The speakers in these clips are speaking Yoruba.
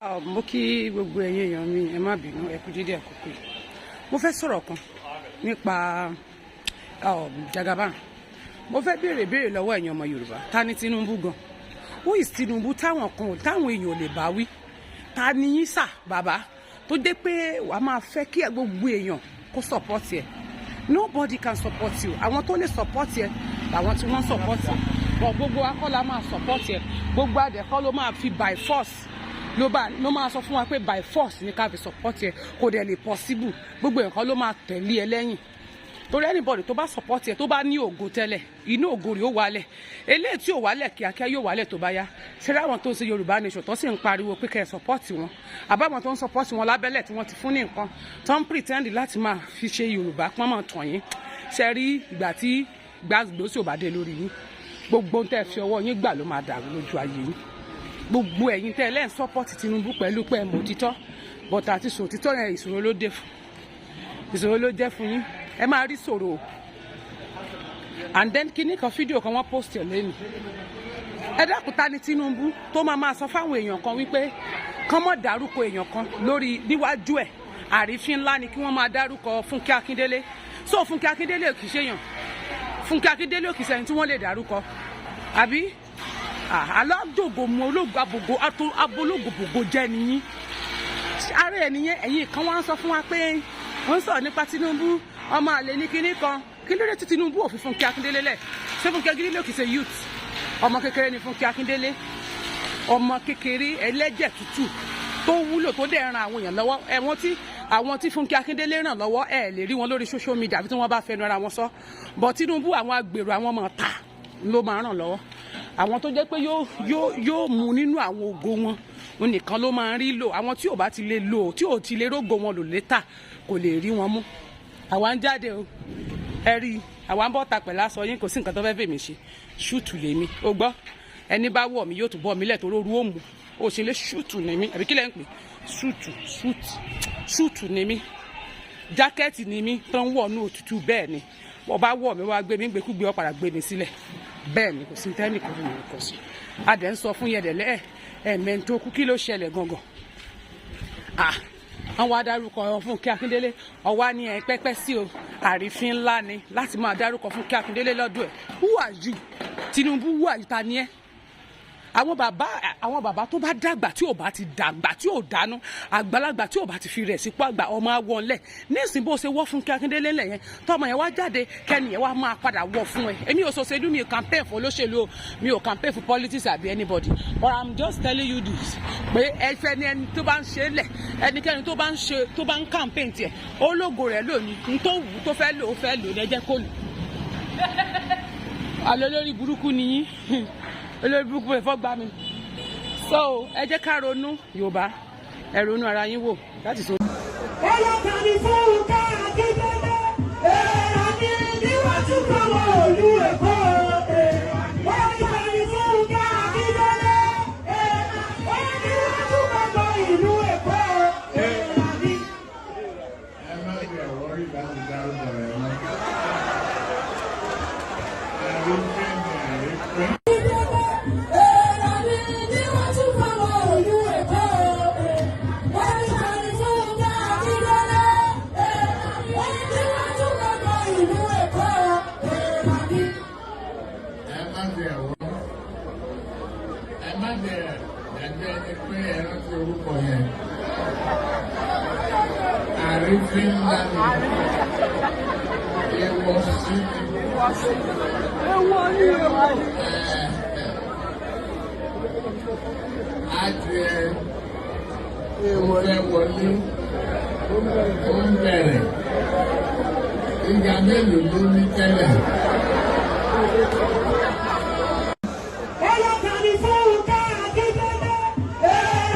Mo kí gbogbo ẹ̀yin èèyàn mi ẹ má bínú ẹ kú dédé àkókò yìí. Mo fẹ́ sọ̀rọ̀ kan nípa jagaban. Mo fẹ́ béèrè lọ́wọ́ ẹ̀yin ọmọ Yorùbá. Ta ni Tinubu gan? Who is Tinubu táwọn èèyàn ò lè bá wí? Ta ni yín sà bàbá tó dé pé wàá máa fẹ́ kí gbogbo èèyàn kó support ẹ? Nobody can support you. Àwọn tó lè support ẹ làwọn tí wọ́n support ẹ. But gbogbo akọ́lá máa support ẹ. Gbogbo adẹ̀kọ́ ló máa fi by force ló máa sọ fún wa pé by force ní ká fi support ẹ kò dẹ̀ lè possible. Gbogbo nǹkan ló máa tẹ̀lé ẹ lẹ́yìn. Torí anybody tó bá support ẹ tó bá ní ògo tẹ́lẹ̀ inú ògo rẹ̀ ó wálẹ̀. Eléyìí tí ò wálẹ̀ kíákíá yóò wálẹ̀ tó bá yá. Ṣé àwọn tó ń ṣe Yorùbá nation tó sì ń pariwo pé kẹ́ ẹ support wọn àbáwọn tó ń support wọn lábẹ́lẹ̀ tí wọ́n ti fún ní nǹkan tó ń pretend láti máa fi ṣe Yorùbá pọ́n mọ̀ tàn yín. Ṣé rí ìgbà tí gbàgbọ́sì ò bá dé lórí yín gbogbo tẹ́ fi ọwọ́ yín gbà ló máa dàrú lójú ayé yín. Gbogbo ẹ̀yin tẹ́ lẹ́ ń support Tinubu pẹ̀lú pé mo títọ́ but àti sọ títọ́ yẹn ìṣòro ló jẹ́ fún yín. Ẹ máa rí ṣòro and then kíní kan fídíò kan wọ́n post ẹ̀ lẹ́nu. Ẹ dákun ta ni Tinubu tó máa sọ fáwọn èèyàn kan wípé kán mọ̀ dárúkọ èèyàn kan lórí níwájú ẹ̀ àrífín ńlá ni kí wọ́n máa dárúkọ Funke Akindele. So Funke Akindele kì í ṣèyàn. Funke Akindele kì í ṣẹni tí wọ́n lè dárúkọ àbí aládògò mọ olóògbàbògò abológòbògò jẹ́ nìyí. Ààrẹ ẹnìyẹn ẹ̀yin kan wá ń sọ fún wa pé wọ́n ń sọ̀rọ̀ nípa Tinubu ọmọ àlè ní kinní kan kí ló dé tí Tinubu ò fi Funke Akindele lẹ̀? Ṣé Funke Akindele kì í ṣe youth? Ọmọ kékeré ni Funke Akindele, ọmọ kékeré ẹlẹ́jẹ̀ tútù tó wúlò tó dẹ̀ ran àwọn èèyàn lọ́wọ́. Àwọn tí Funke Akindele ràn lọ́wọ́ ẹ̀ lè rí wọn lórí social media àbí tí wọ́n bá fẹnu ara wọn sọ. But Tinubu àwọn agbèrò àwọn ọmọ ta ló máa ràn lọ́wọ́. Àwọn tó jẹ́ pé yóò mú nínú àwọn ògo wọn nìkan ló máa rí lò. Àwọn tí ò bá ti lè lò tí ò ti lè rógo wọn lò létà kò lè rí wọn mú. Àwa ń jáde o ẹ rí àwa ń bọ́ ta pẹ̀lú aṣọ yín kò sí nǹkan tó fẹ́ fèmí ṣe ṣúùtù lèmi o gbọ́ ẹni bá wọ̀ mí yóò tún bọ́ mi lẹ̀ tó róru ó mú o sì lè ṣúùtù ní mi àbí kí lẹ́ ń pè ṣúùtù ní mi jákẹ́ẹ̀tì ní mi tó ń wọ̀ ní òtútù bẹ́ẹ̀ ni wọ́n bá wọ̀ mí wá gbé mi gbékúgbé ó padà gbé mi sílẹ̀ bẹ́ẹ̀ ni kò sí tẹ́nì kan fún mi kò sí. Adẹ̀ ń sọ fún yẹ̀dẹ̀lẹ́ ẹ̀mẹ́ tó kú kí ló ṣẹlẹ̀ gangan. Àwọn adarúkọ Funke Akindele ọwá ní pẹ́pẹ́ sí o àrífín ńlá ni láti máa dárúkọ Funke Akindele lọ́dún ẹ̀. Who are you? Tinubu who are you? Ta ni ẹ́? Àwọn bàbá tó bá dàgbà tí ò bá ti dàgbà tí ò dánú àgbàlagbà tí ò bá ti fi rẹ̀ sípò àgbà ọmọ àwọn lẹ̀ nísìnyí bó ṣe wọ́ Funke Akindele lẹ̀ yẹn tọmọ yẹn wá jáde kẹ́ni yẹn wá máa padà wọ̀ fún ẹ. Èmi ò ṣòṣèlú mi ò campaign fún olóṣèlú o mi ò campaign fún politics àbí anybody but I'm just telling you this pé ẹfẹ ni ẹni tó bá ń ṣe lẹ̀ ẹnikẹ́ni tó bá ń campaign tiẹ̀ ológo rẹ̀ lónìí n tó wù tó fẹ́ lò ó fẹ́ lò ní ẹ jẹ́ kó lò. Àlọ́ lórí burúkú nìyí olórí burúkú ẹ̀ fọ́ gbá mi. So ẹ jẹ́ ká ronú Yorùbá ẹ ronú ara yín wò láti so. Ọlọ́kàn ní Funke Akindele àmì níwájú kọ́wọ́ olú Èkó. Ọlọ́kàn ní Funke Akindele níwájú kọ́wọ́ ìlú Èkó. Ẹ má bẹ̀ wọ́rí láti dárúkọ rẹ̀ mọ́. Àrífín ńlá ni èèwọ̀ sí ni. Adìẹ fẹ́ wọlé ó ń bẹ̀rẹ̀ ìgbà mélòó ló ní tẹ́lẹ̀. Ọlọ́kàn ní Funke Akindele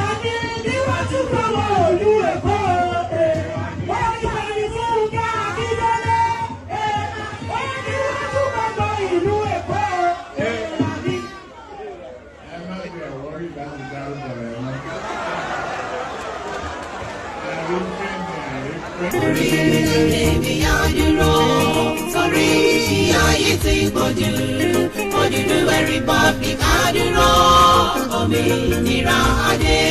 àmì níwájú kọ́wọ́ olú Èkó. Ọlọ́kàn ní Funke Akindele níwájú kọ́wọ́ ìlú Èkó. Ẹ má bẹ̀ wọ́rí láti dárúkọ rẹ̀ mọ́. Torí ènìyàn dúró, torí ayé ti gbòdú, Republic á dúró, òmìnira adé.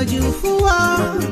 pọ̀jù fún wa.